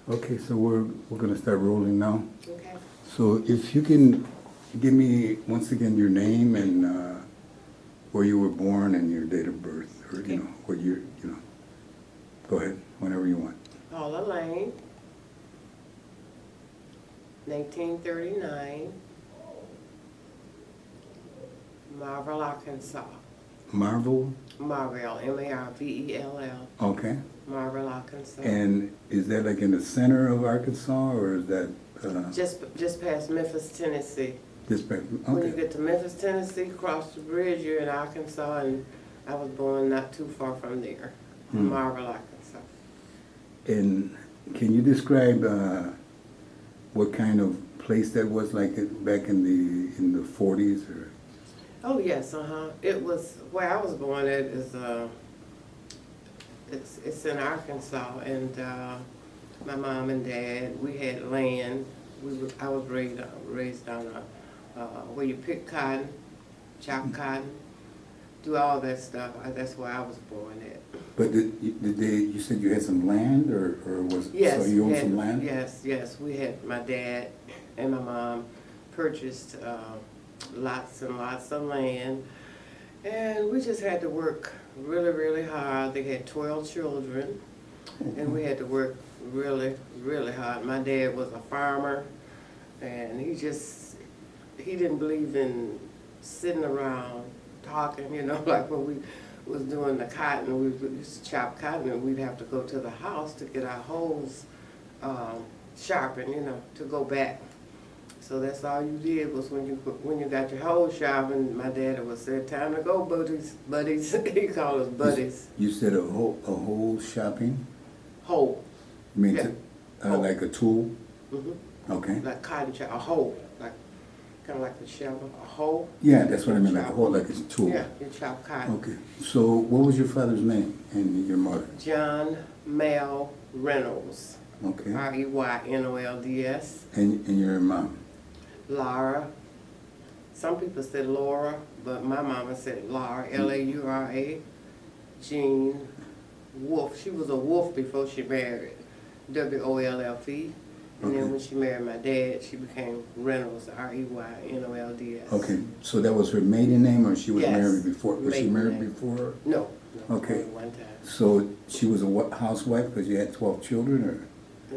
Okay, so we're gonna start rolling now. Okay. So if you can give me once again your name and where you were born and your date of birth, or Okay. what year, Go ahead, whenever you want. Paula Lane, 1939, Marvell, Arkansas. Marvel. Marvell, Marvell, Okay. Marvell, Arkansas. And is that like in the center of Arkansas, or is that Just past Memphis, Tennessee. just back? When you Okay. get to Memphis, Tennessee, cross the bridge, you're in Arkansas, and I was born not too far from there, in Marvell, Arkansas. And can you describe what kind of place that was like back in the 40s, or? Oh yes, It was where I was born at is it's in Arkansas, and my mom and dad, we had land. I was raised on where you pick cotton, chop cotton, do all that stuff. That's where I was born at. But you said you had some land, or was Yes, so you owned some land? Yes. We had, my dad and my mom purchased lots and lots of land, and we just had to work really, really hard. They had 12 children, and we had to work really, really hard. My dad was a farmer, and he didn't believe in sitting around talking, like when we was doing the cotton, we used to chop cotton, and we'd have to go to the house to get our hoes sharpened, to go back. So that's all you did was when you got your hoes sharpened, my dad would say, "Time to go, buddies." He called us buddies. You said a whole shopping? Hoe. You mean Yeah. like a tool? Mm-hmm. Okay. Like cotton chop, a hoe, like kind of like a shovel, a hoe. Yeah, that's what I mean, like a whole, like a tool. Yeah, you chop cotton. Okay. So what was your father's name and your mother? John Mel Reynolds. Okay. Reynolds. And your mom? Laura. Some people said Laura, but my mama said Laura, Laura. Jean Wolf. She was a Wolf before she married, Wolfe. And then when she married my dad, she became Reynolds, Reynolds. Okay, so that was her maiden name, or she was Yes, married before? Was she maiden married name. before? No. Okay. Only one time. So she was a housewife because you had 12 children, or?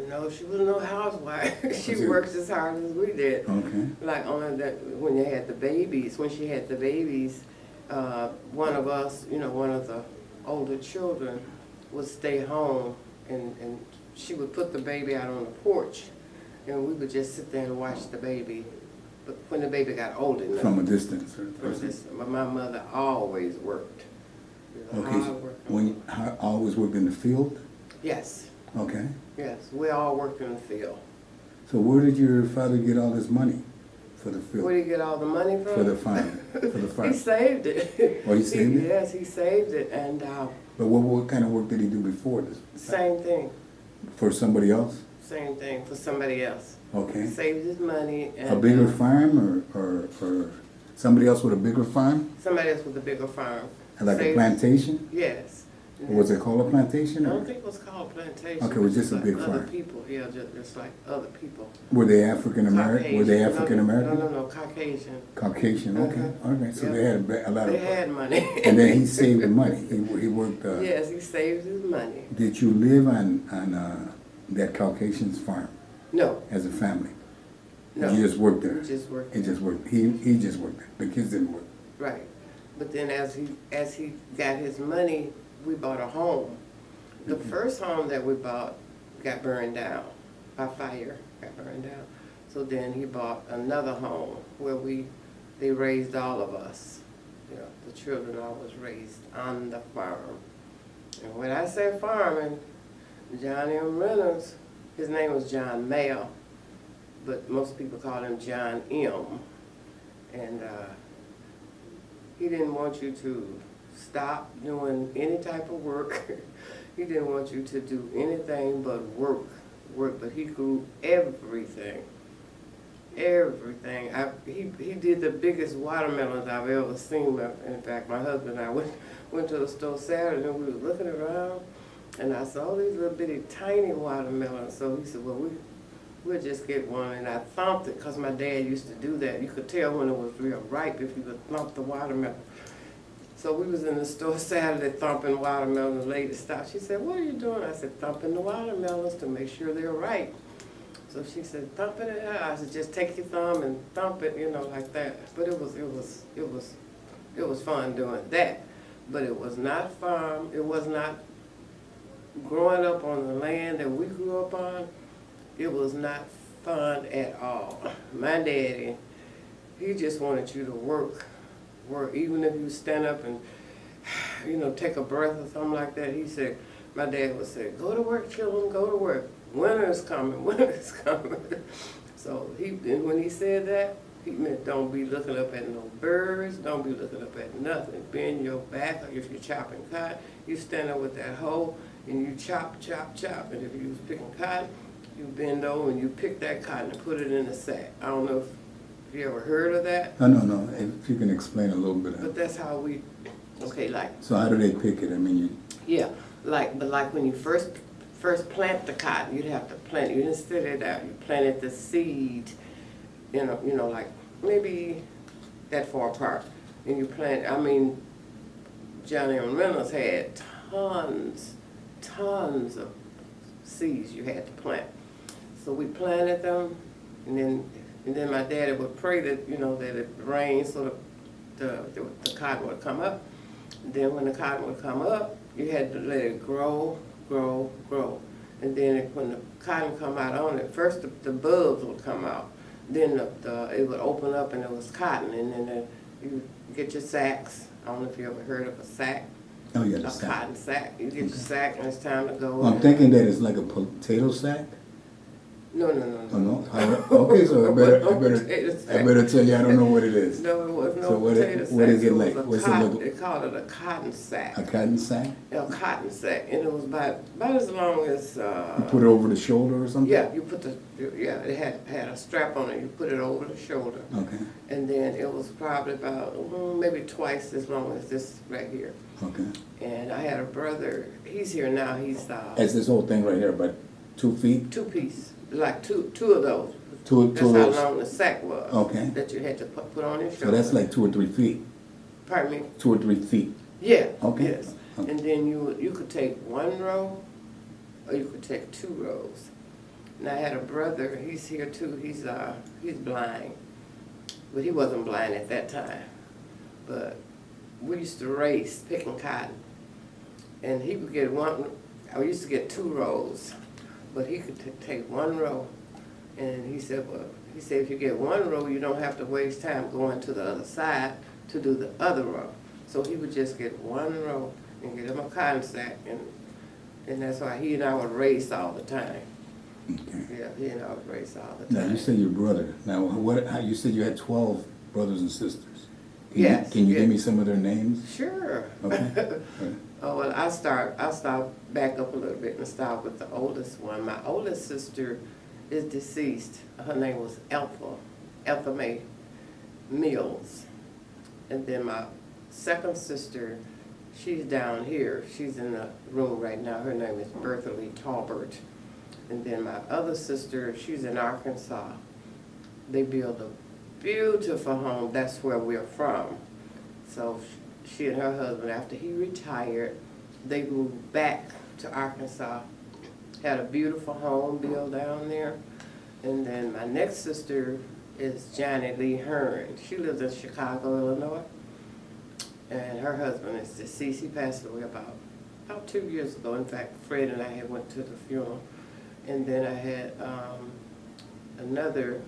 No, she was no housewife. She Was it- worked as hard as we did. Okay. Like only that when she had the babies, one of us, one of the older children would stay home, and she would put the baby out on the porch, and we would just sit there and watch the baby. But when the baby got old enough. From a distance? But my mother always worked. She was a Okay, hard worker. always worked in the field? Yes, Okay. yes, we all worked in the field. So where did your father get all this money for the field? Where did he get all the money from? For the farm? For the farm? He saved it. Oh, he saved it? Yes, he saved it, and But what kind of work did he do before this? same thing For somebody else? for somebody else. Okay. Saved his money. And, A bigger farm, or somebody else with a bigger farm? somebody else with a bigger farm. Like a Saved- plantation? Yes. Or was it called a plantation? I or- don't think it was called a plantation. Okay, it was just a like big other farm. people, yeah, just like other people. Were they African American? Were they Caucasian. African American? No, Caucasian. Caucasian, okay. Uh-huh. All right, so Yeah. they had a lot They of. had money. And then he saved the money. He worked. Yes, he saved his money. Did you live on that Caucasian's farm No, as a family? no. You just worked there. We just worked. He just worked. He just worked there. The kids didn't work. Right. But then as he got his money, we bought a home. The first home that we bought got burned down by fire, got burned down. So then he bought another home where they raised all of us. The children all was raised on the farm. And when I say farming, John M. Reynolds, his name was John Mayo, but most people call him John M. And he didn't want you to stop doing any type of work. He didn't want you to do anything but work. But he grew everything. He did the biggest watermelons I've ever seen. In fact, my husband and I went to the store Saturday, and we were looking around, And I saw these little bitty tiny watermelons. So he said, well, we'll just get one. And I thumped it because my dad used to do that. You could tell when it was real ripe if you would thump the watermelon. So we was in the store Saturday thumping watermelon. The lady stopped. She said, what are you doing? I said, thumping the watermelons to make sure they're ripe. So she said, thump it out. I said, just take your thumb and thump it, you know, like that. But it was fun doing that. But it was not fun. It was not growing up on the land that we grew up on. It was not fun at all. My daddy, he just wanted you to work, even if you stand up and, you know, take a breath or something like that. He said, my dad would say, go to work, children, go to work. Winter is coming, winter is coming. So and when he said that, he meant don't be looking up at no birds, don't be looking up at nothing. Bend your back, or if you're chopping cotton, you stand up with that hoe and you chop, chop, chop. And if you was picking cotton, you bend over and you pick that cotton and put it in a sack. I don't know if you ever heard of that. No. If you can explain a little bit. But that's how we, okay, like. So how do they pick it? I mean, Yeah, but when you first plant the cotton, you'd have to plant it. You didn't spit it out. You planted the seed, you know, like maybe that far apart. And you plant. I mean, Johnny and Reynolds had tons of seeds you had to plant. So we planted them, and then my daddy would pray that, you know, that it rained so the cotton would come up. And then when the cotton would come up, you had to let it grow. And then when the cotton come out on it, first the bulbs would come out. Then it would open up and it was cotton. And then you get your sacks. I don't know if you ever heard of a sack. oh yeah, A the sack. cotton sack. You get your sack and it's time to go. I'm thinking that it's like a potato sack. No. Oh no. Okay, so I better tell you I don't know what it is. No, it was no So potato sack. what is it was like? a What's it cotton, look? they called it a cotton sack. A cotton sack? A cotton sack, and it was about as long as. You put it over the shoulder or something? Yeah, you put it had a strap on it. You put it over the shoulder. Okay. And then it was probably about maybe twice as long as this right here. Okay. And I had a brother. He's here now. He's That's this whole thing right here, about 2 feet. 2-piece, like two of those. Two That's of those. how long the sack was. Okay. That you had to put on your shoulder. So that's like 2 or 3 feet. Pardon me. 2 or 3 feet. Yeah. Okay. Yes. Okay. And then you could take 1 row, or you could take 2 rows. And I had a brother. He's here too. He's blind, but he wasn't blind at that time. But we used to race picking cotton, and he would get one. I used to get 2 rows, but he could take 1 row. And he said, if you get 1 row, you don't have to waste time going to the other side to do the other row. So he would just get 1 row and get him a cotton sack, and that's why he and I would race all the time. Okay. Yeah, he and I would race all the Now time. you said your brother. Now how you said you had 12 brothers and sisters. Yes. Can you give me some of their names? Sure. Okay. Oh, well, I'll start back up a little bit and start with the oldest one. My oldest sister is deceased. Her name was Ethel May Mills. And then my second sister, she's down here. She's in the room right now. Her name is Bertha Lee Talbert. And then my other sister, she's in Arkansas. They built a beautiful home. That's where we're from. So she and her husband, after he retired, they moved back to Arkansas, had a beautiful home built down there. And then my next sister is Johnny Lee Hearn. She lives in Chicago, Illinois. And her husband is deceased. He passed away about 2 years ago. In fact, Fred and I had went to the funeral. And then I had another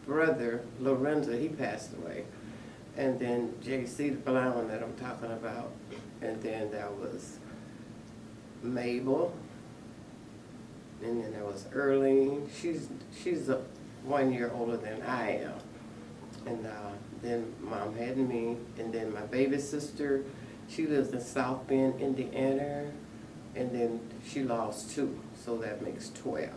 brother, Lorenzo, he passed away. And then J.C., the blind one that I'm talking about. And then there was Mabel. And then there was Earlene. She's 1 year older than I am. And then Mom had me. And then my baby sister, she lives in South Bend, Indiana. And then she lost 2, so that makes 12.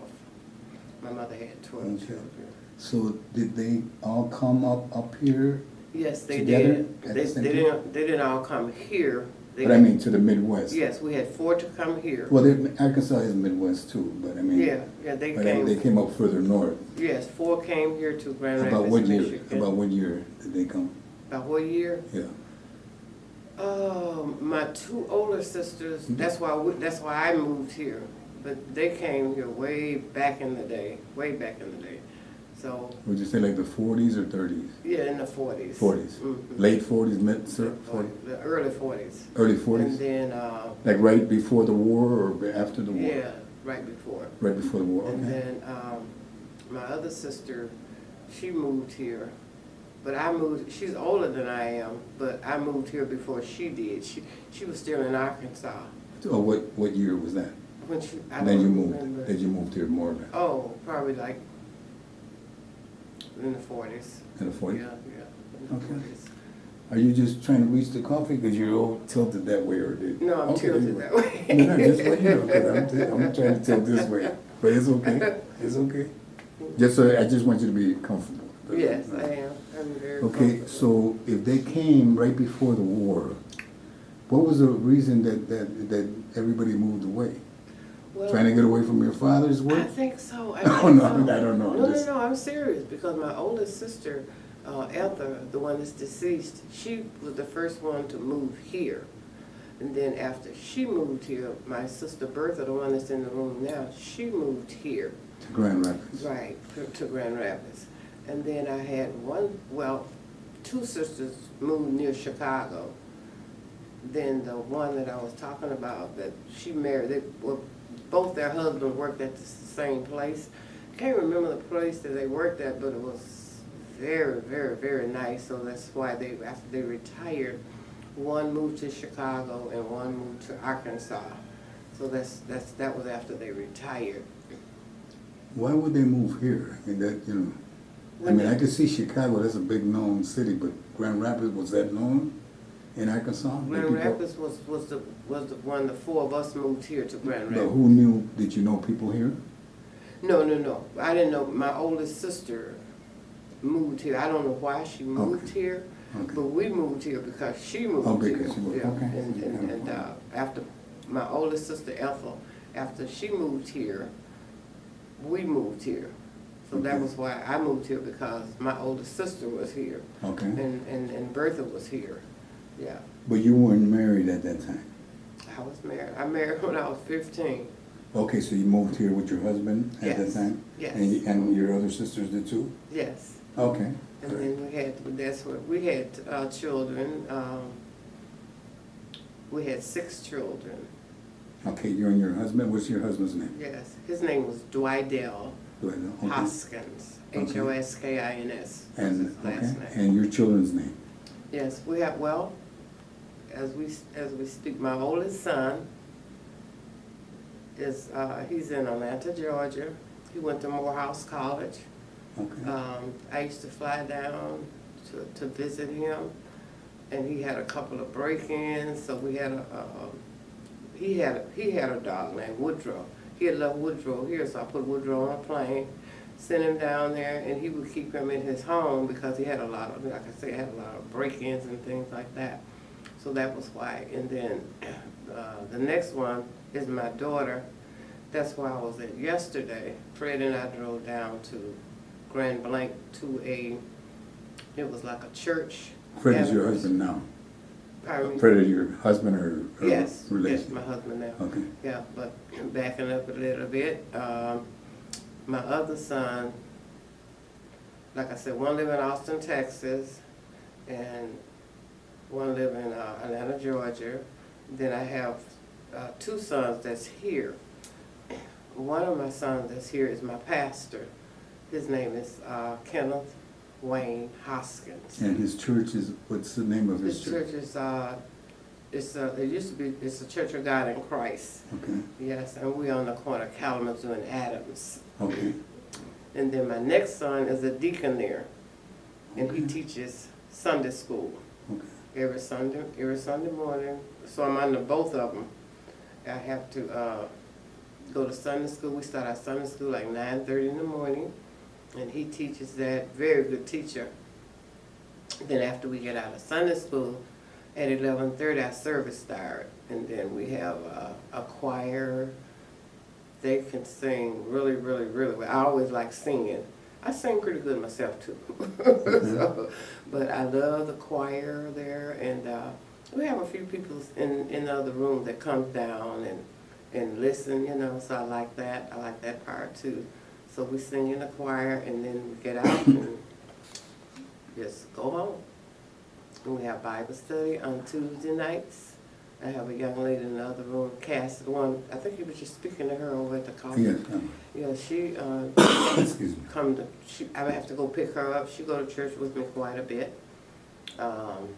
My mother had 12 Okay. children. So did they all come up here? Yes, they Together did. at They the same time? didn't all come here. But I mean to the Midwest. Yes, we had 4 to come here. Well, Arkansas is Midwest too, but I mean. Yeah, they But came. they came up further north. Yes, 4 came here to Grand About Rapids, what year? Michigan. About what year did they come? About what year? Yeah. My 2 older sisters. That's why I moved here. But they came here way back in the day. Way back in the day. So. Would you say like the 40s or 30s? Yeah, in the 40s. 40s. Mm-hmm. Late 40s, mid 40s? The early 40s. Early 40s? And then. Like right before the war or after the war? Yeah, right before. Right before the war, okay. And then my other sister, she moved here. But I moved, she's older than I am, but I moved here before she did. She was still in Arkansas. Oh, what year was that? When she, I And then you don't moved. remember. Then you moved here more than. Oh, probably like in the 40s. In the 40s? Yeah, in the Okay. 40s. Are you just trying to reach the coffee because you're all tilted that way, or did? No, I'm Okay, tilted anyway. that way. No, just let you know, 'cause I'm trying to tilt this way, but it's okay. It's okay. Just so I just want you to be comfortable. Yes, I am. I'm very Okay, comfortable. so if they came right before the war, what was the reason that everybody moved away? Well, Trying to get away from your father's I work? think so. Oh, no, I don't know. No, I'm serious, because my oldest sister, Ethel, the one that's deceased, she was the first one to move here. And then after she moved here, my sister Bertha, the one that's in the room now, she moved here. To Grand Rapids. Right, to Grand Rapids. And then I had 2 sisters moved near Chicago. Then the one that I was talking about, that she married, both their husbands worked at the same place. I can't remember the place that they worked at, but it was very, very, very nice. So that's why after they retired, one moved to Chicago and one moved to Arkansas. So that was after they retired. Why would they move here? I mean, I could see Chicago, that's a big known city, but Grand Rapids, was that known in Arkansas? Grand Rapids was the one, the 4 of us moved here to Grand But Rapids. who knew, did you know people here? No. I didn't know. My oldest sister moved here. I don't know why she moved here, Okay. but we moved here because she moved Oh, here. because she moved, Yeah. okay. And after my oldest sister Ethel, after she moved here, we moved here. So that Okay. was why I moved here, because my oldest sister was here. Okay. And Bertha was here. Yeah. But you weren't married at that time? I was married. I married when I was 15. Okay, so you moved here with your husband at that Yes. time? Yes. And your other sisters did too? Yes. Okay. And then we had children. We had 6 children. Okay, you and your husband, what's your husband's name? Yes. His name was Dwidell Do I know? Okay. Hoskins. Okay. Hoskins. was And, his last okay, name. and your children's name? Yes, we have, as we speak, my oldest son is, he's in Atlanta, Georgia. He went to Morehouse College. Okay. I used to fly down to visit him, and he had a couple of break-ins, so we had he had a dog named Woodrow. He had left Woodrow here, so I put Woodrow on a plane, sent him down there, and he would keep him in his home because he had a lot of, like I say, had a lot of break-ins and things like that. So that was why. And then the next one is my daughter. That's where I was at yesterday. Fred and I drove down to Grand Blanc to it was like a church. Fred is your husband now? Pardon me? Fred is your husband or Yes, relation? yes, my husband now. Okay. Yeah, but backing up a little bit, my other son, like I said, one live in Austin, Texas, and one live in Atlanta, Georgia. Then I have 2 sons that's here. One of my sons that's here is my pastor. His name is Kenneth Wayne Hoskins. And his church is, what's the name of his His church? church is, it's a Church of God in Christ. Okay, Yes, and we're on the corner of Kalamazoo and Adams. okay, And then my next son is a deacon there, and he Okay. teaches Sunday school okay. every Sunday morning. So I'm under both of them. I have to go to Sunday school. We start our Sunday school like 9:30 in the morning, and he teaches that. Very good teacher. Then after we get out of Sunday school, At 11:30, our service started, and then we have a choir. They can sing really, really, really well. I always like singing. I sing pretty good myself too. So, but I love the choir there, and we have a few people in the other room that come down and listen, you know. So I like that. I like that part too. So we sing in the choir, and then we get out and just go home. And we have Bible study on Tuesday nights. I have a young lady in the other room, Cass, the one, I think you were just speaking to her over at the coffee. Yes. Yeah, she, Excuse me. I would have to go pick her up. She go to church with me quite a bit. Then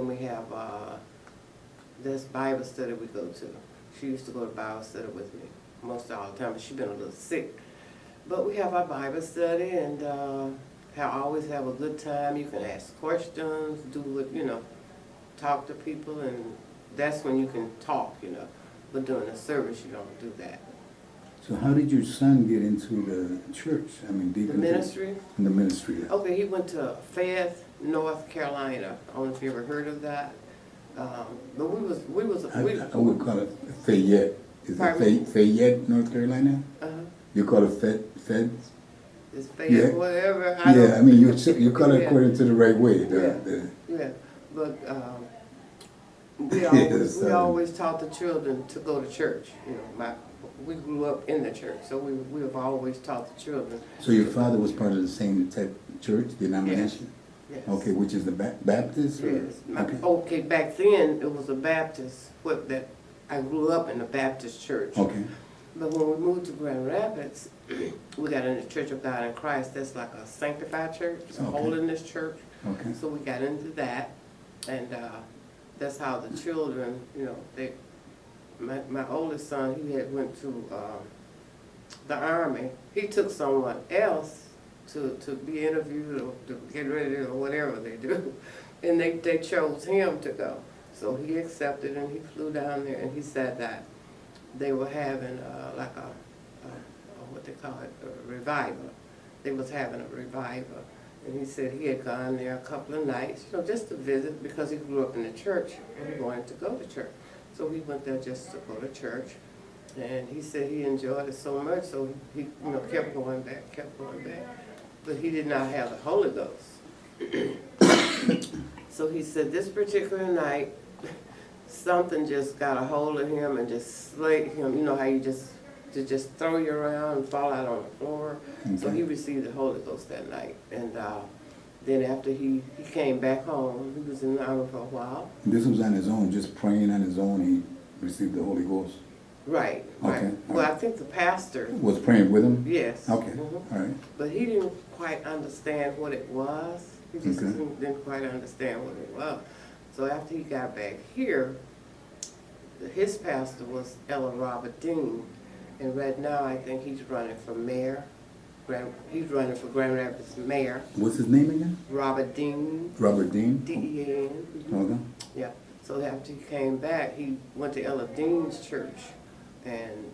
we have, this Bible study we go to. She used to go to Bible study with me most all the time, but she's been a little sick. But we have our Bible study, and always have a good time. You can ask questions, do what, you know, talk to people, and that's when you can talk, you know. But during the service, you don't do that. So how did your son get into the church? I mean, deep The into ministry? In the ministry. Yeah. Okay, he went to Fayette, North Carolina. I don't know if you ever heard of that. But I would call it Fayette. Is it Fayette, North Carolina? You call it Fed? It's Fayette, whatever. I mean, you call it according to the right way. Yeah, but we always taught the children to go to church. You know, we grew up in the church, so we have always taught the children. So your father was part of the same type church denomination? Yes. Okay, which is the Baptist? Or? Yes. Okay, back then it was a Baptist. That I grew up in a Baptist church. Okay. But when we moved to Grand Rapids, we got in the Church of God in Christ. That's like a sanctified church, a holiness church. Okay. So we got into that, and that's how the children, you know, my oldest son, he had went to the Army. He took someone else to be interviewed or to get ready or whatever they do, and they chose him to go. So he accepted, and he flew down there, and he said that they were having like a what they call it, a revival. They was having a revival. And he said he had gone there a couple of nights, you know, just to visit, because he grew up in the church and he wanted to go to church. So he went there just to go to church. And he said he enjoyed it so much, so he you know, kept going back. But he did not have the Holy Ghost. So he said this particular night, something just got a hold of him and just slayed him. You know how you just throw you around and fall out on the floor. Okay. So he received the Holy Ghost that night. And then after he came back home, he was in the Army for a while. This was on his own, just praying on his own, he received the Holy Ghost? Right, right. Okay. Well, I think the pastor was praying with him? Yes. Okay, all right. But he didn't quite understand what it was. He just didn't quite understand what it was. So after he got back here, his pastor was Ella Robert Dean. And right now, I think he's running for mayor. He's running for Grand Rapids mayor. What's his name again? Robert Dean. Robert Dean? D-E-A-N. Okay. Yeah. So after he came back, he went to Ella Dean's church. And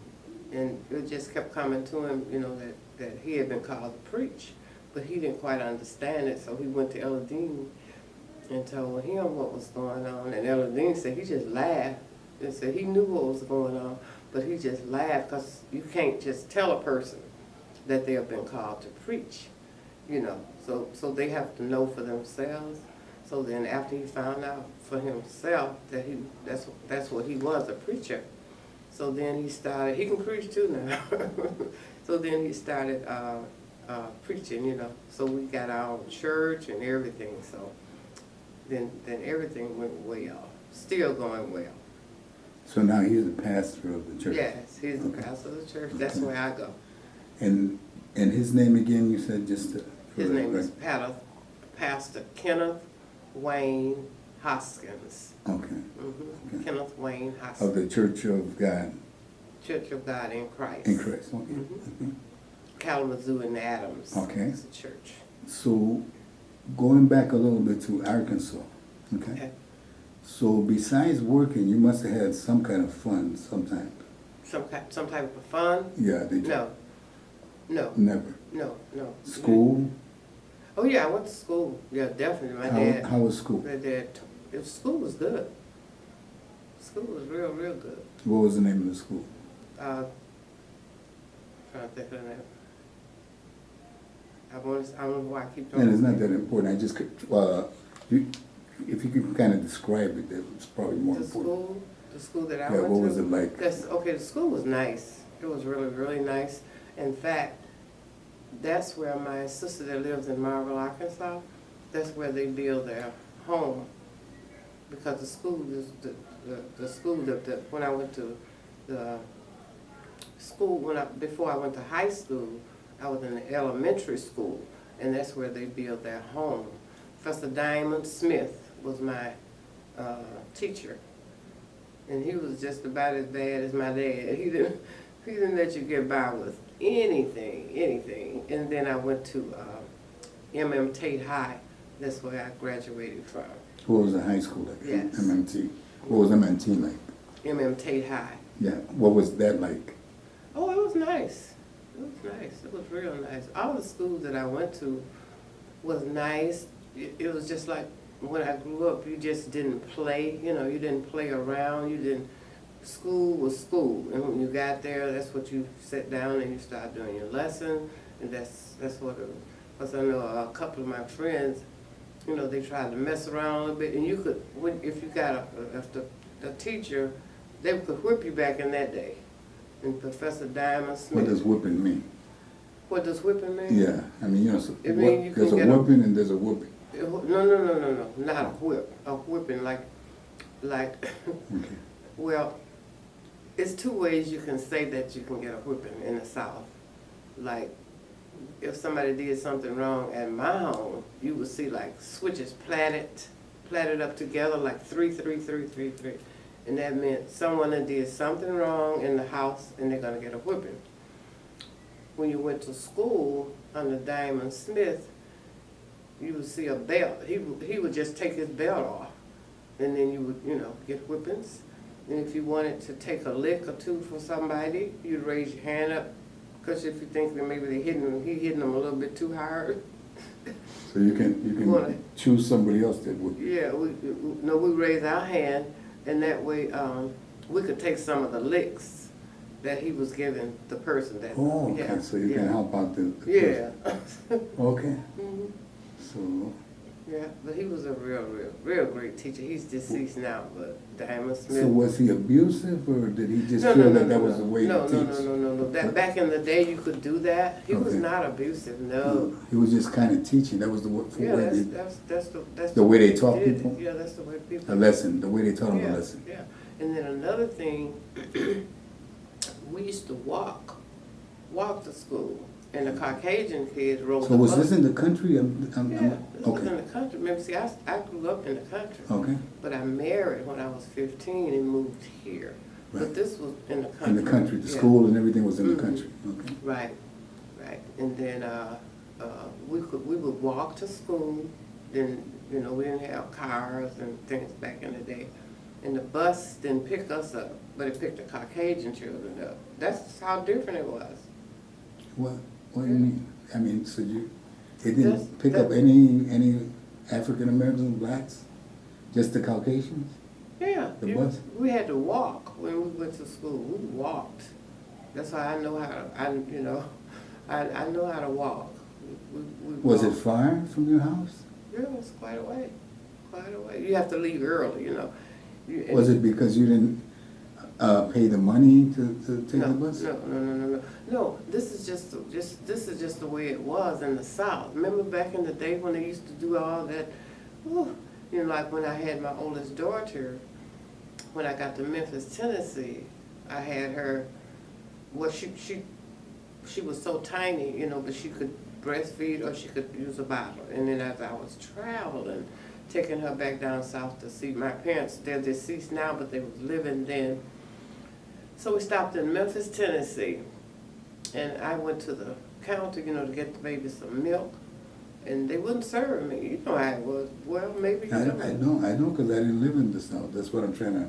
it just kept coming to him, you know, that he had been called to preach. But he didn't quite understand it, so he went to Ella Dean and told him what was going on. And Ella Dean said he just laughed and said he knew what was going on. But he just laughed, because you can't just tell a person that they have been called to preach, you know. So they have to know for themselves. So then after he found out for himself that that's what he was, a preacher. So then he can preach too now. So then he started preaching, you know. So we got our own church and everything. So then everything went well, still going well. So now he's the pastor of the church? Yes, he's the pastor of the church. That's where I go. And his name again, you said just... His name is Pastor Kenneth Wayne Hoskins. Okay. Okay. Kenneth Wayne Hoskins. Of the Church of God? Church of God in Christ. In Christ, okay. Okay. Kalamazoo and Adams. Okay. It's a church. So, going back a little bit to Arkansas, okay? So besides working, you must have had some kind of fun sometime. Some type of fun? Yeah, did you? No. Never? No. School? Oh yeah, I went to school. Yeah, definitely. My dad. How was school? My dad The school was good. School was real, real good. What was the name of the school? Trying to think of the name. I don't know why I keep talking. And it's not that important, I just, if you could kind of describe it, that's probably more important. The school that I Yeah, went to. what was it like? Okay, the school was nice. It was really, really nice. In fact, that's where my sister that lives in Marvell, Arkansas, that's where they build their home. Because the school is, the school that when I went to the school, before I went to high school, I was in the elementary school, and that's where they built their home. Professor Diamond Smith was my teacher, and he was just about as bad as my dad. He didn't let you get by with anything. And then I went to M.M. Tate High. That's where I graduated from. What was the high school like? Yes. MMT. What was MMT like? M.M. Tate High. Yeah. What was that like? Oh, it was nice. It was nice. It was real nice. All the schools that I went to was nice. It was just like when I grew up, you just didn't play. You know, you didn't play around. School was school. And when you got there, that's what you sat down and you started doing your lesson. And that's what it was. Because I know a couple of my friends, you know, they tried to mess around a little bit. And you could, if you got a teacher, they could whip you back in that day. And Professor Diamond Smith. What does whipping mean? What does whipping mean? Yeah, I mean, you know, so It mean you there's a can get whipping and there's a whooping. No, not a whip. A whipping like, Okay. well, it's two ways you can say that you can get a whipping in the South. Like, if somebody did something wrong at my home, you would see like switches platted up together like 3, 3, 3, 3, 3. And that meant someone that did something wrong in the house and they're gonna get a whipping. When you went to school under Diamond Smith, you would see a belt. He would just take his belt off, and then you would, you know, get whippings. And if you wanted to take a lick or two for somebody, you'd raise your hand up, because if you think that maybe he hitting them a little bit too hard. So you can choose somebody else that would. Yeah, we raise our hand, and that way we could take some of the licks that he was giving the person that. Oh, okay. Yeah, So you can help out the yeah. Okay. Mm-hmm. So. Yeah, but he was a real great teacher. He's deceased now, but Diamond Smith. So was he abusive, or did he just feel that was the way to teach? No. That back in the day, you could do that. He was Okay. not abusive. No. He was just kind of teaching. That was the way. Yeah, that's the way they taught did. people. Yeah, that's the way people. A lesson. The way they taught them Yeah, a lesson. yeah. And then another thing, we used to walk to school, and the Caucasian kids rode So the was bus. this in the country? Yeah, this was in Okay. the country. Remember, see, I grew up in the country. Okay. But I married when I was 15 and moved here. Right. But this was in the country. In the country, the Yeah. school and everything was in the Mhm. country. Okay. Right. And then we would walk to school. Then, you know, we didn't have cars and things back in the day. And the bus didn't pick us up, but it picked the Caucasian children up. That's how different it was. What do you mean? I mean, so it didn't That's- pick up any African Americans, blacks, just the Caucasians? Yeah. The bus? We had to walk when we went to school. We walked. That's why I know how to. I know how to walk. We Was it walked. far from your house? Yeah, it was quite a way. Quite a way. You have to leave early, you know. Was it because you didn't pay the money to take the bus? No, this is just the way it was in the South. Remember back in the day when they used to do all that? Whew, you know, like when I had my oldest daughter, when I got to Memphis, Tennessee, I had her. Well, she was so tiny, you know, but she could breastfeed or she could use a bottle. And then as I was traveling, taking her back down south to see my parents, they're deceased now, but they was living then. So we stopped in Memphis, Tennessee, and I went to the counter, you know, to get the baby some milk, and they wouldn't serve me. You know how it was. Well, maybe you don't. I know, because I didn't live in the South. That's what I'm trying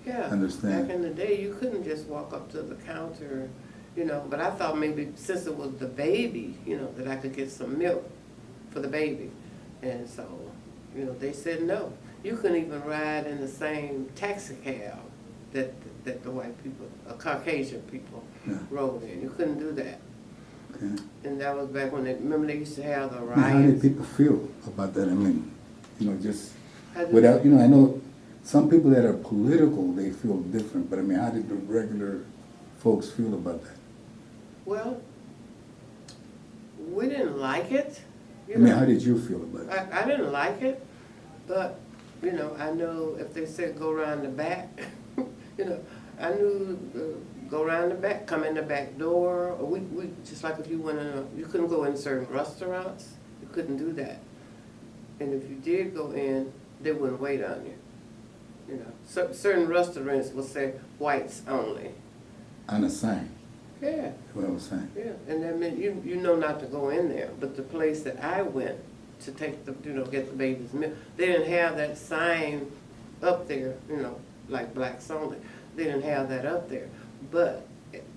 to understand. Back in the day, you couldn't just walk up to the counter, you know, but I thought maybe since it was the baby, you know, that I could get some milk for the baby. And so, you know, they said no. You couldn't even ride in the same taxi cab that the white people, Caucasian people Yeah. rode in. You couldn't do that. Okay. And that was back when remember they used to have the Now, how did riots. people feel about that? I mean, just How did- without, I know some people that are political, they feel different, but I mean, how did the regular folks feel about that? Well, we didn't like it. I mean, how did you feel about it? I didn't like it, but, I know if they said go around the back, I knew go around the back, come in the back door. Or we just like if you went in, you couldn't go in certain restaurants. You couldn't do that. And if you did go in, they wouldn't wait on you. Certain restaurants would say whites only. On a sign, Yeah. what I was saying. Yeah, and that meant you know not to go in there. But the place that I went to take get the baby's milk, they didn't have that sign up there, like blacks only. They didn't have that up there. But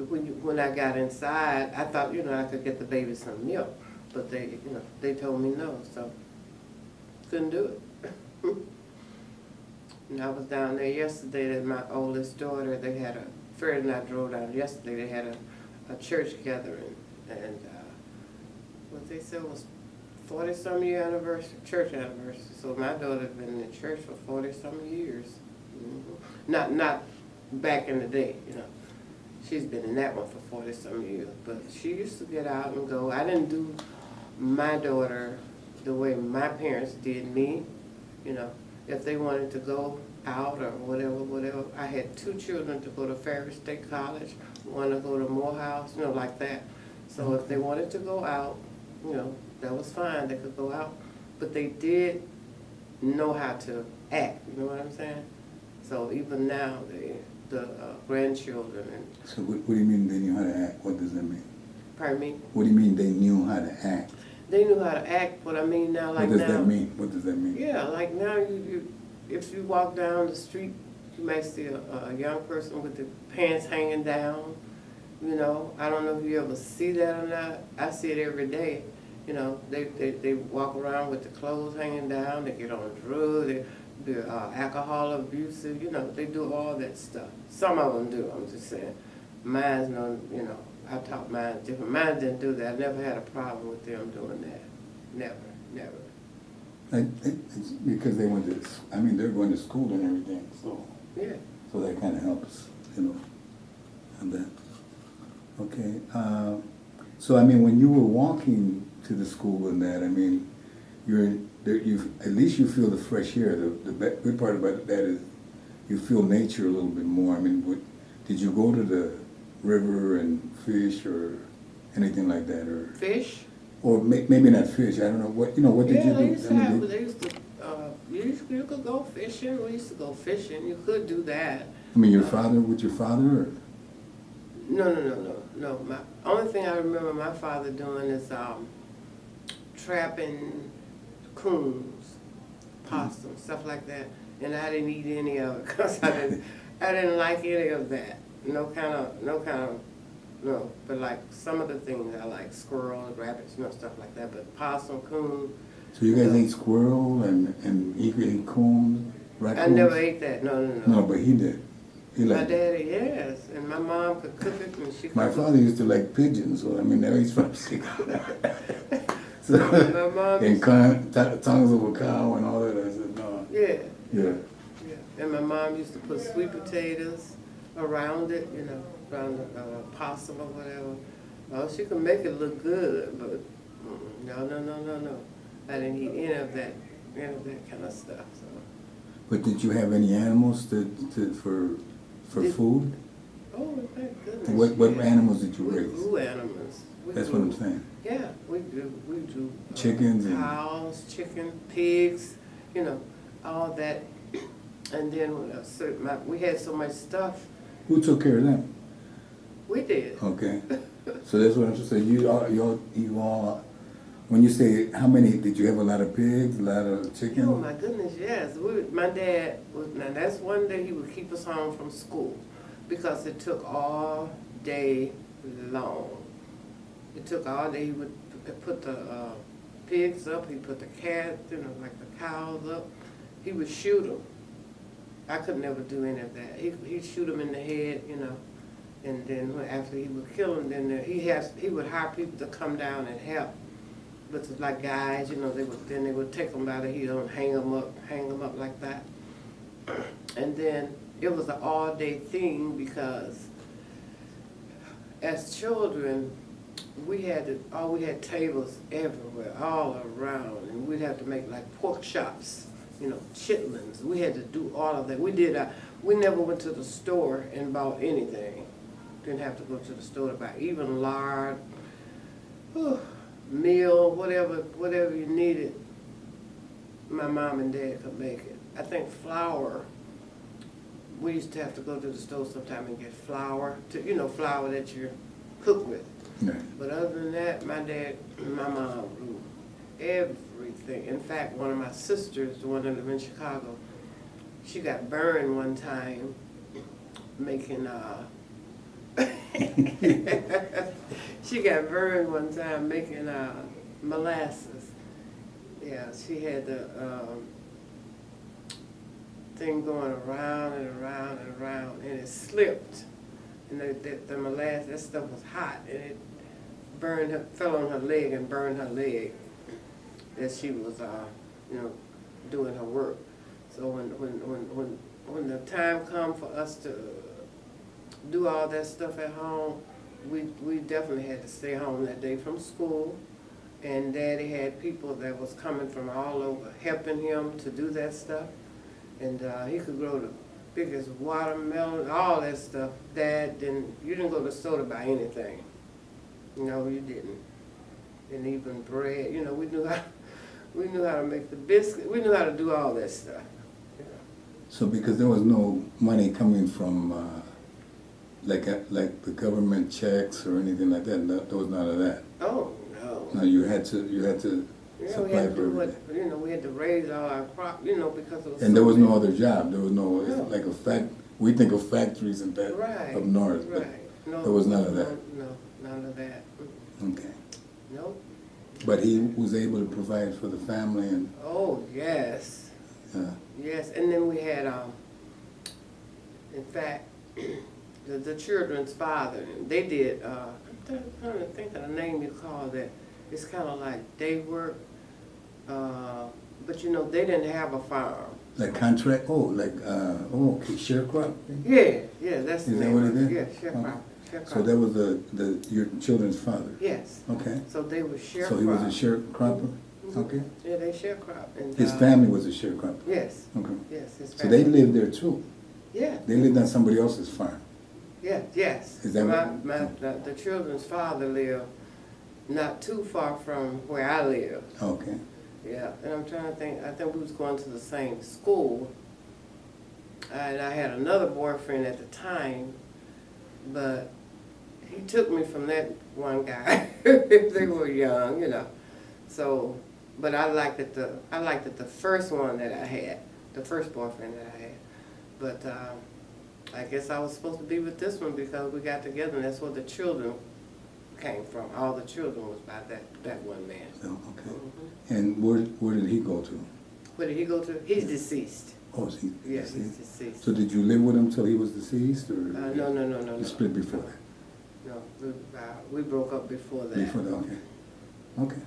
when I got inside, I thought, I could get the baby some milk. But they told me no, so couldn't do it. And I was down there yesterday that my oldest daughter, they had Fred and I drove down yesterday, they had a church gathering, and what they said was 40-some year anniversary, church anniversary. So my daughter's been in the church for 40-some years. Not back in the day, She's been in that one for 40-some years, but she used to get out and go. I didn't do my daughter the way my parents did me, If they wanted to go out or whatever. I had 2 children to go to Ferry State College, one to go to Morehouse, like that. So if they wanted to go out, that was fine, they could go out. But they did know how to act, you know what I'm saying? So even now, the grandchildren and... So what do you mean they knew how to act? What does that mean? Pardon me? What do you mean they knew how to act? They knew how to act, but I mean now, like now... What does that mean? What does that mean? Yeah, like now, if you walk down the street, you might see a young person with the pants hanging down, I don't know if you ever see that or not. I see it every day. They walk around with the clothes hanging down, they get on drugs, they're alcohol abusive, they do all that stuff. Some of them do, I'm just saying. Mine's I taught mine different. Mine didn't do that. I never had a problem with them doing that. Never. It's because they went to, they're going to school and everything, so. Yeah. So that kind of helps, on that. Okay, so when you were walking to the school and that, at least you feel the fresh air. The good part about that is you feel nature a little bit more. Did you go to the river and fish or anything like that, or Fish? or maybe not fish? I don't know what did you do? You could go fishing. We used to go fishing. You could do that. With your father, or? No. My only thing I remember my father doing is trapping coons, possums, stuff like that. And I didn't eat any of it because I didn't like any of that. No. But like some of the things I like, squirrels, rabbits, stuff like that. But possum, coon. So you guys ate squirrel and he ate coon, raccoons? I never ate that. No. No, but he did. My daddy, yes, and my mom could cook it, and she could. My father used to like pigeons, so now he's from Chicago. So, my mom and tongues of a cow and all that. I said no. Yeah. And my mom used to put sweet potatoes around it, around the possum or whatever. Oh, she could make it look good, but no. I didn't eat any of that kind of stuff. So. But did you have any animals for food? Oh, thank goodness. What animals did you raise? We grew animals. That's what I'm saying. Yeah, we do. Chickens and cows, chicken, pigs, all that. And then we had so much stuff. Who took care of them? We did. Okay. So that's what I'm saying. You all, when you say how many, did you have a lot of pigs, a lot of chickens? Oh my goodness, yes. My dad now that's one day he would keep us home from school because it took all day long. It took all day. He would put the pigs up, he put the cats, like the cows up. he would shoot them. I could never do any of that. He'd shoot them in the head, you know, and then after he would kill them, then he would hire people to come down and help. But it's like guys, you know, they would take them by the heel and hang them up like that. And then it was an all-day thing because as children, we had tables everywhere, all around, and we'd have to make like pork chops, you know, chitlins. We had to do all of that. We never went to the store and bought anything. Didn't have to go to the store to buy even lard, meal, whatever you needed. My mom and dad could make it. I think flour. We used to have to go to the store sometime and get flour, flour that you cook with. Yeah. But other than that, my dad and my mom grew everything. In fact, one of my sisters, the one that lived in Chicago, she got burned one time making she got burned one time making molasses. Yeah, she had the thing going around and around and around, and it slipped. And the molasses, that stuff was hot, and it fell on her leg and burned her leg as she was, doing her work. So when the time come for us to do all that stuff at home, we definitely had to stay home that day from school. And Daddy had people that was coming from all over helping him to do that stuff. And he could grow the biggest watermelon, all that stuff. You didn't go to the store to buy anything. No, you didn't. And even bread, you know, we knew how to make the biscuit. We knew how to do all that stuff. You know. So because there was no money coming from like the government checks or anything like that, there was none of that. Oh no. No, you had to supply we had to for do everything. we had to raise all our crop, because it was. And there was no other job. There was no, it's like a fact. We think of factories and that Right, up north, but No, there was none of that. No, none of that. Okay. Nope. But he was able to provide for the family and. Oh yes. Yeah. Yes, and then we had in fact, the children's father. They did. I'm trying to think of the name you call that. It's kind of like day work, but they didn't have a farm. Like contract? Oh, okay, sharecrop? Yeah, that's the Is that name. what it is? Yeah, sharecrop. Okay. Sharecrop. So that was your children's father? Yes. Okay. So they were sharecrop. So he was a sharecropper? Mm-hmm. Okay. Yeah, they sharecrop. And His family was a sharecropper? Yes. Okay. Yes, his So family. they lived there too? Yeah. They lived on somebody else's farm? Yeah, yes. Is that what? The children's father lived not too far from where I live. Okay. Yeah, and I'm trying to think, I think we was going to the same school. And I had another boyfriend at the time, but he took me from that one guy. They were young, So, but I liked it the first one that I had, the first boyfriend that I had. But I guess I was supposed to be with this one because we got together, and that's where the children came from. All the children was by that one man. Oh, okay. Mm-hmm. And where did he go to? Where did he go to? He's deceased. Oh, is he Yes, deceased? he's deceased. So did you live with him till he was deceased, or? No. You split before that? No, we broke up before that. Before that, okay. Okay.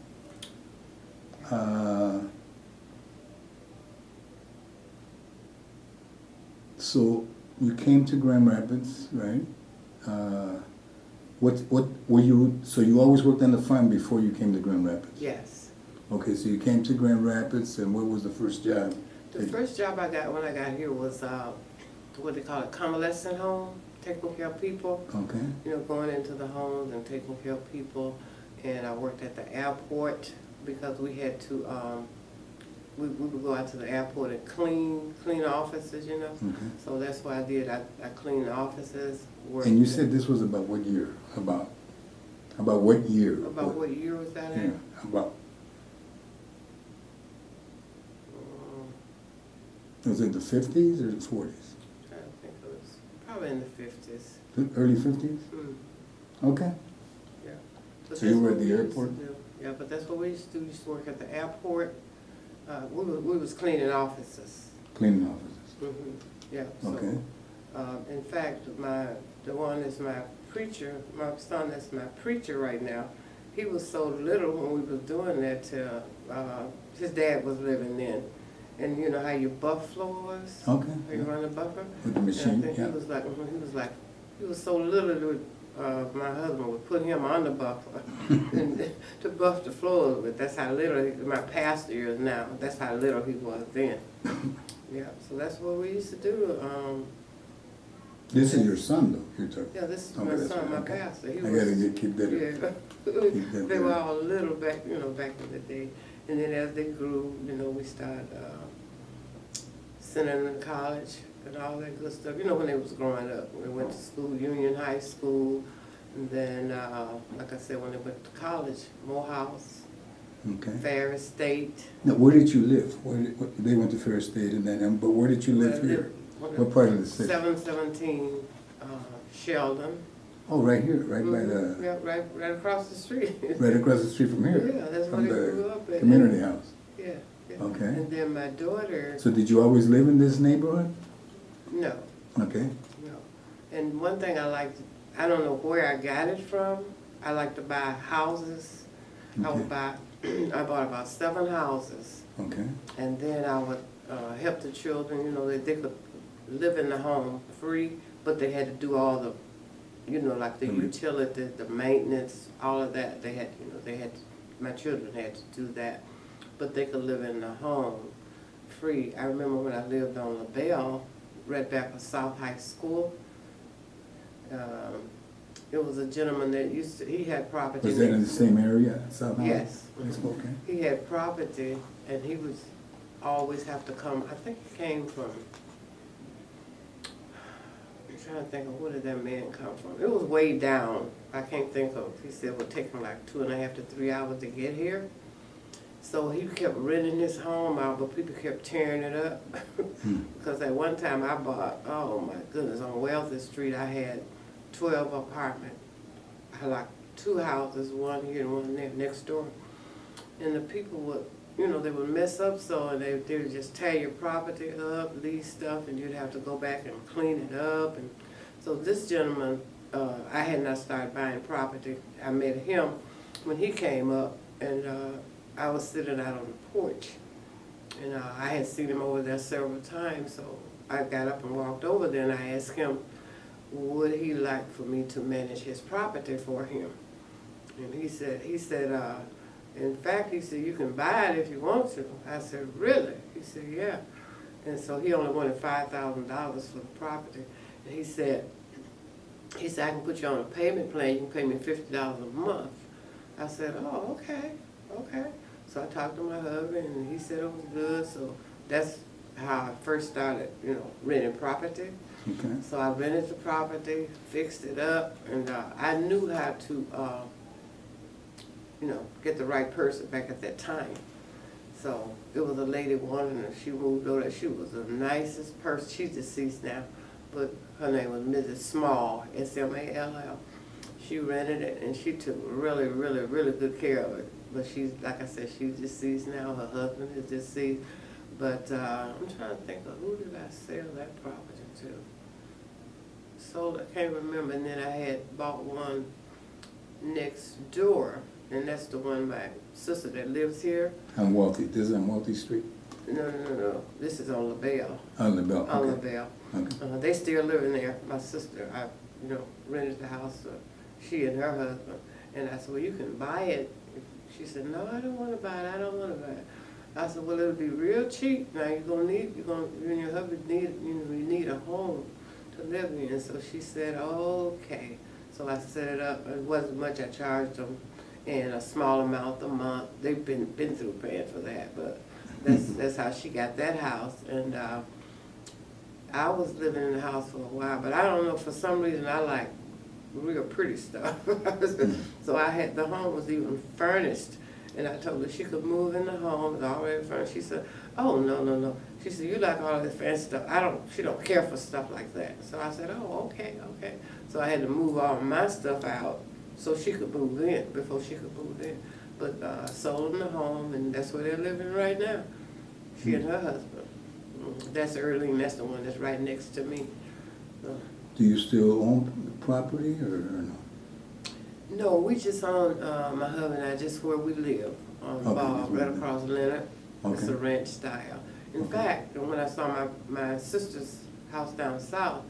So you came to Grand Rapids, right? What were you? So you always worked on the farm before you came to Grand Rapids? Yes. Okay, so you came to Grand Rapids, and what was the first job? The first job I got when I got here was what they call a convalescent home, taking care of people. Okay. Going into the homes and taking care of people. And I worked at the airport because we had to. We would go out to the airport and clean offices, Okay. So that's what I did. I cleaned the offices. And you said this was about what year? About what year? About what year was that Yeah, in? about. Was it the 50s or the 40s? I'm trying to think it was probably in the 50s. The early 50s? Mm. Okay. Yeah. So you were at the airport? Yeah, but that's what we used to do. We used to work at the airport. We was cleaning offices. Cleaning offices. Yeah. So, Okay. in fact, the one that's my preacher, my son that's my preacher right now, he was so little when we was doing that till his dad was living then. And you know how you buff floors? Okay. How you run a buffer? With the machine, And I think yeah. he was so little that my husband would put him on the buffer and to buff the floors, but that's how little, my pastor is now, that's how little he was then. Yeah, so that's what we used to do. This is your son, though, you're talking? Yeah, this is Okay, my that's son, right, my okay. pastor. I gotta keep that. Yeah. They were all little back, back in the day. And then as they grew, we started sending them to college and all that good stuff. When they was growing up, we went to school, Union High School, and then, like I said, when they went to college, Morehouse, Okay. Ferris State. Now, where did you live? They went to Ferris State and then, but where did you live here? What part of the city? 717 Sheldon. Oh, right here, right by the, Yeah, right across the street. right across the street from here? Yeah, that's where from they the grew up at. community house? Yeah. Okay. And then my daughter, So did you always live in this neighborhood? no, Okay. no. And one thing I don't know where I got it from. I like to buy houses. I bought about 7 houses. Okay. And then I would help the children, that they could live in the home free, but they had to do all the, like the utility, the maintenance, all of that. They had, my children had to do that, but they could live in the home free. I remember when I lived on LaBelle, right back of South High School. It was a gentleman that he had property. Was that in the same area, South High? Yes. Okay. He had property, and he was always have to come, I think he came from, I'm trying to think of where did that man come from. It was way down. I can't think of, he said it would take him like 2.5 to 3 hours to get here. So he kept renting his home out, but people kept tearing it up. Because at one time I bought, oh my goodness, on Wealthy Street I had 12 apartments. I had like 2 houses, one here and one there next door. And the people would, they would mess up so, and they would just tear your property up, leave stuff, and you'd have to go back and clean it up. And so this gentleman, I had not started buying property. I met him when he came up, and I was sitting out on the porch. And I had seen him over there several times, so I got up and walked over there, and I asked him, would he like for me to manage his property for him? And he said, in fact, he said, you can buy it if you want to. I said, really? He said, yeah. And so he only wanted $5,000 for the property. And he said, I can put you on a payment plan. You can pay me $50 a month. I said, oh, okay. So I talked to my husband, and he said it was good. So that's how I first started, renting property. Okay. So I rented the property, fixed it up, and I knew how to, get the right person back at that time. So it was a lady wanted her. She moved over there. She was the nicest person. She's deceased now, but her name was Mrs. Small, S-M-A-L-L. She rented it, and she took really, really, really good care of it. But she's, like I said, she's deceased now. Her husband is deceased. But I'm trying to think of who did I sell that property to? Sold, I can't remember. And then I had bought one next door, and that's the one my sister that lives here. On Walty, this is on Walty Street? No. This is on LaBelle. On LaBelle, okay. On LaBelle. Okay. They still living there. My sister, I rented the house, she and her husband. And I said, well, you can buy it. She said, no, I don't want to buy it. I don't want to buy it. I said, well, it'll be real cheap. Now you and your husband need a home to live in. So she said, okay. So I set it up. It wasn't much. I charged them, and a small amount a month. They've been through paying for that, but that's how she got that house. And I was living in the house for a while, but I don't know, for some reason I like real pretty stuff. So the home was even furnished. And I told her she could move in the home, it's already furnished. She said, oh, no. She said, you like all this fancy stuff. She don't care for stuff like that. So I said, oh, okay. So I had to move all my stuff out so she could move in, before she could move in. But sold them the home, and that's where they're living right now. She and her husband. That's Earlene, that's the one that's right next to me. Do you still own the property or no? No, we just own, my husband and I, just where we live, on Okay, Ball, just right where- across Leonard. It's Okay. a ranch style. In Okay. fact, when I saw my sister's house down south,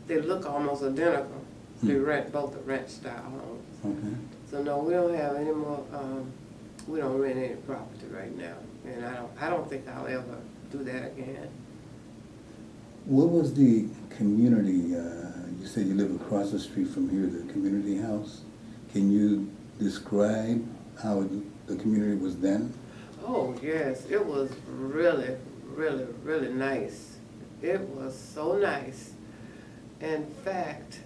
they look almost identical. They rent both the ranch style homes. Okay. So no, we don't have any more, we don't rent any property right now. And I don't think I'll ever do that again. What was the community, you said you live across the street from here, the community house. Can you describe how the community was then? Oh, yes, it was really, really, really nice. It was so nice. In fact,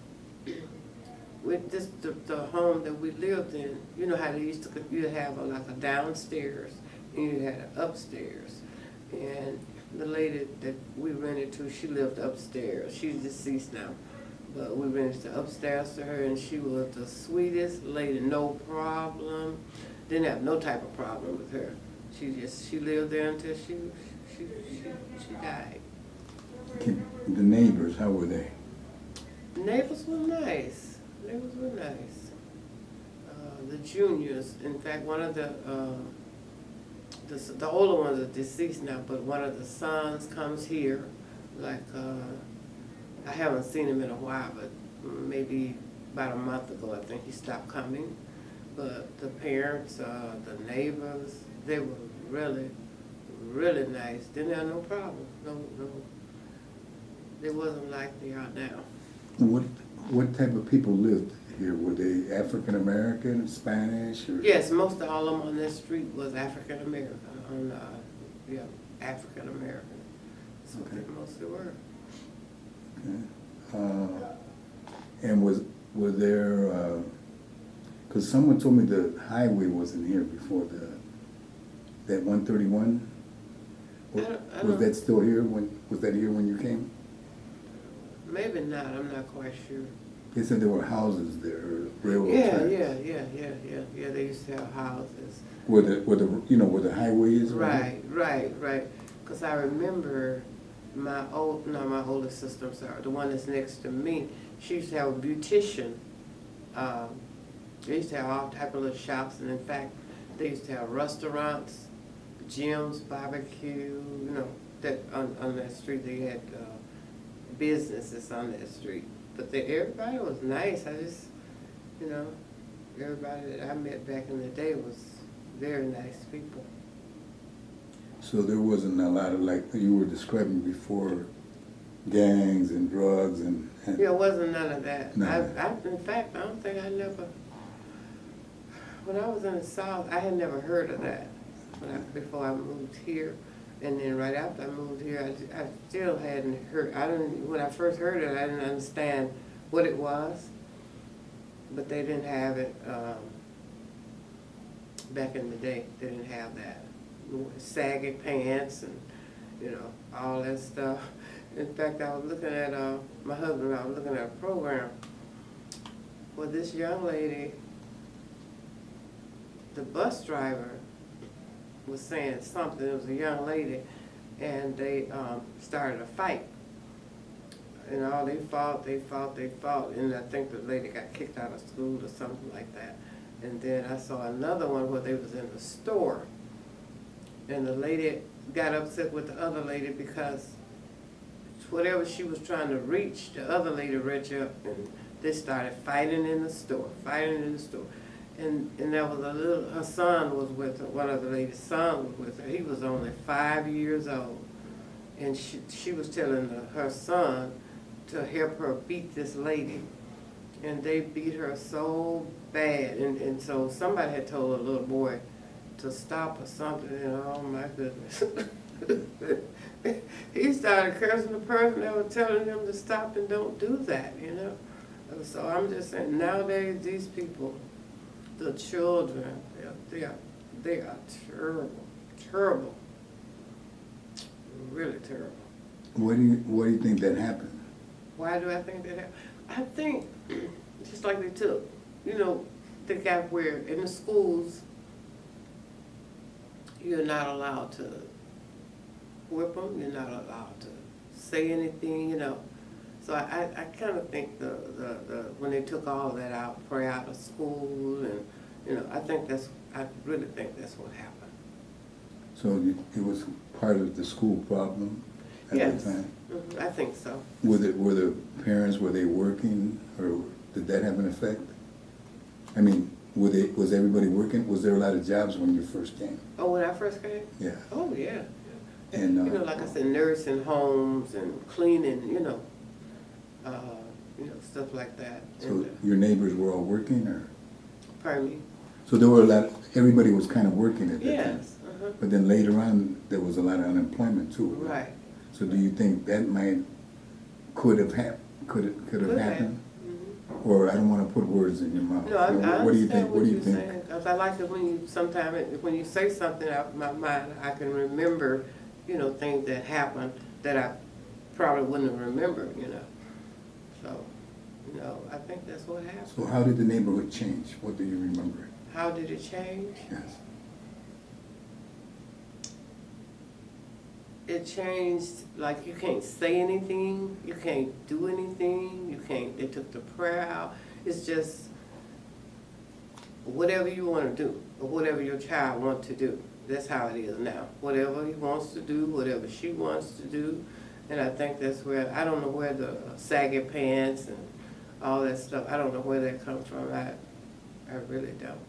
with this, the home that we lived in, you know how they used to, you have like a downstairs and you had an upstairs. And the lady that we rented to, she lived upstairs. She's deceased now. But we rented the upstairs to her, and she was the sweetest lady, no problem. Didn't have no type of problem with her. She lived there until she died. The neighbors, how were they? The neighbors were nice. Neighbors were nice. The juniors, in fact, one of the older ones is deceased now, but one of the sons comes here, like, I haven't seen him in a while, but maybe about a month ago, I think he stopped coming. But the parents, the neighbors, they were really, really nice. Didn't have no problem. No. They wasn't like they are now. What type of people lived here? Were they African American, Spanish, or? Yes, most of all of them on this street was African American. African American. So Okay. they mostly were. Okay. And were there, because someone told me the highway wasn't here before that 131? I don't- Was that still here was that here when you came? Maybe not, I'm not quite sure. They said there were houses there, or railroad Yeah, tracks. yeah, they used to have houses. Where the highway is? Right. Because I remember my oldest sister, I'm sorry, the one that's next to me, she used to have a beautician. They used to have all type of little shops, and in fact, they used to have restaurants, gyms, barbecue, that on that street they had businesses on that street. But everybody was nice. I just, everybody that I met back in the day was very nice people. So there wasn't a lot of, like you were describing before, gangs and drugs and Yeah, it wasn't none of that. No. In fact, I don't think when I was in the South, I had never heard of that before I moved here. And then right after I moved here, I still hadn't heard, when I first heard it, I didn't understand what it was. But they didn't have it, back in the day, they didn't have that. Saggy pants and, all that stuff. In fact, I was looking at, my husband and I was looking at a program where this young lady, the bus driver was saying something. It was a young lady, and they started a fight. They fought, and I think the lady got kicked out of school or something like that. And then I saw another one where they was in the store, and the lady got upset with the other lady because whatever she was trying to reach, the other lady reached up, and they started fighting in the store. And there was her son was with her, one of the lady's son was with her. He was only 5 years old. And she was telling her son to help her beat this lady. And they beat her so bad. And so somebody had told a little boy to stop or something, and oh my goodness. He started cursing the person that was telling him to stop and don't do that, So I'm just saying, nowadays these people, the children, they are terrible, really terrible. Why do you think that happened? Why do I think that happened? I think, just like they took, they got where in the schools, you're not allowed to whip them, you're not allowed to say anything, you know. So I kind of think the when they took all of that out, pray out of school, and, you know, I really think that's what happened. So it was part of the school problem at Yes. the time? I think so. Were the parents, were they working, or did that have an effect? I mean, was everybody working? Was there a lot of jobs when you first came? Oh, when I first came? Yeah. Oh, yeah. And, you know, like I said, nursing homes and cleaning, stuff like that. So And, your neighbors were all working, or? pardon me? So there were a lot, everybody was kind of working at that time? Yes. But then later on, there was a lot of unemployment too. Right. So do you think that could have happened? Mhm. Or I don't want to put words in your mouth. No, I What do you think? understand What do you you're think? saying. 'Cause I like it when when you say something out of my mind, I can remember, things that happened that I probably wouldn't have remembered, So, I think that's what happened. So how did the neighborhood change? What do you remember? How did it change? Yes. It changed, like, you can't say anything, you can't do anything, they took the prayer out. It's just whatever you want to do, or whatever your child wants to do. That's how it is now. Whatever he wants to do, whatever she wants to do. And I think that's where, I don't know where the saggy pants and all that stuff, I don't know where that comes from. I really don't.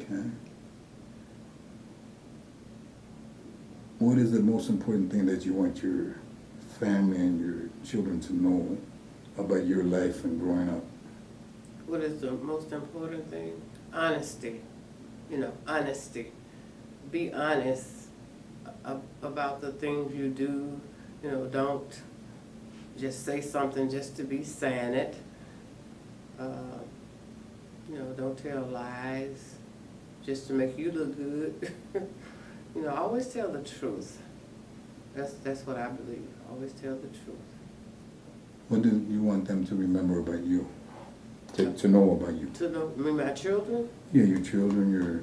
Okay. What is the most important thing that you want your family and your children to know about your life and growing up? What is the most important thing? Honesty. Honesty. Be honest about the things you do. Don't just say something just to be saying it. Don't tell lies just to make you look good. Always tell the truth. That's what I believe. Always tell the truth. What do you want them to remember about you? To know about you? To know my children? Yeah, your children, your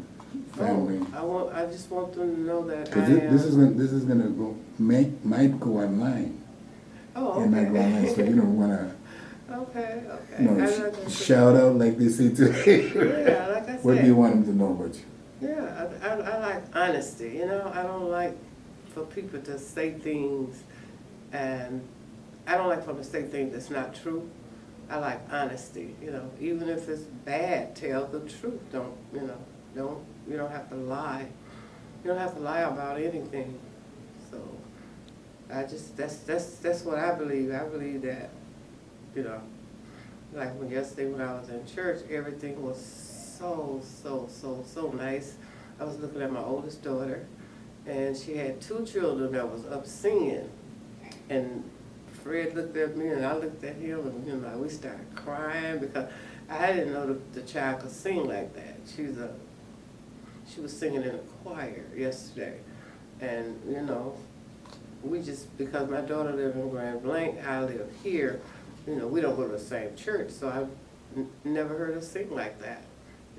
family. I just want them to know that This is gonna might go online. Oh, okay. It might go online, so you don't wanna Okay. Shout out like they say today. Yeah, like I said. What do you want them to know about you? Yeah, I like honesty. I don't like for people to say things, and I don't like for them to say things that's not true. I like honesty. Even if it's bad, tell the truth. You don't have to lie. You don't have to lie about anything. So that's what I believe. I believe that, like yesterday when I was in church, everything was so nice. I was looking at my oldest daughter, and she had 2 children that was up singing, and Fred looked at me and I looked at him, and we started crying because I didn't know the child could sing like that. She was singing in a choir yesterday, and because my daughter lived in Grand Blanc, I live here. We don't go to the same church, so I've never heard her sing like that.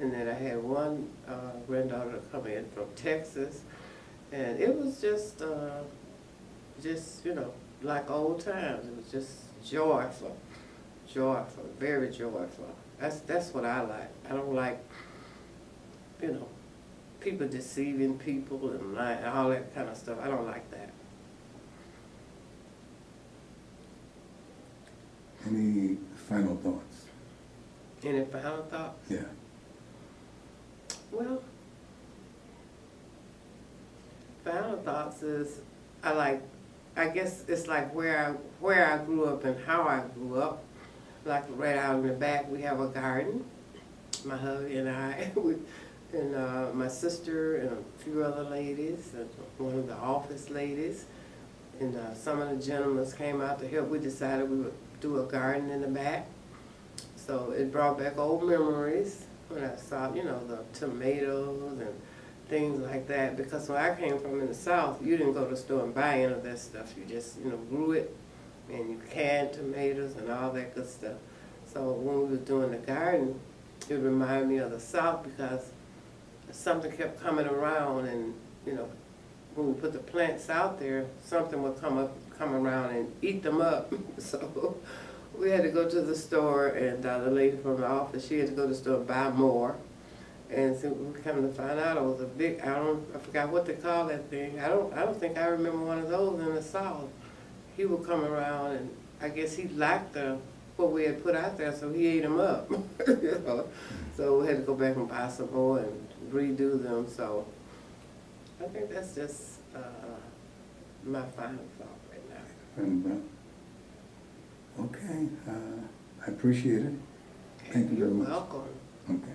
And then I had one granddaughter come in from Texas, and it was just like old times. It was just joyful, very joyful. That's what I like. I don't like, people deceiving people and lying, all that kind of stuff. I don't like that. Any final thoughts? Any final thoughts? Yeah. Well, final thoughts is I guess it's like where I grew up and how I grew up. Like right out in the back, we have a garden. My hubby and I, and my sister and a few other ladies, and one of the office ladies, and some of the gentlemen came out to help. We decided we would do a garden in the back. So it brought back old memories when I saw, the tomatoes and things like that. Because when I came from in the South, you didn't go to the store and buy any of that stuff. You just, grew it, and you canned tomatoes and all that good stuff. So when we were doing the garden, it reminded me of the South because something kept coming around, and, you know, when we put the plants out there, something would come around and eat them up. So we had to go to the store, and the lady from the office, she had to go to the store and buy more. And so we come to find out it was a big, I forgot what they call that thing. I don't think I remember one of those in the South. He would come around, and I guess he liked what we had put out there, so he ate them up. You know? So we had to go back and buy some more and redo them. So I think that's just my final thought right now. And, okay, I appreciate it. Thank you very much. You're welcome. Okay.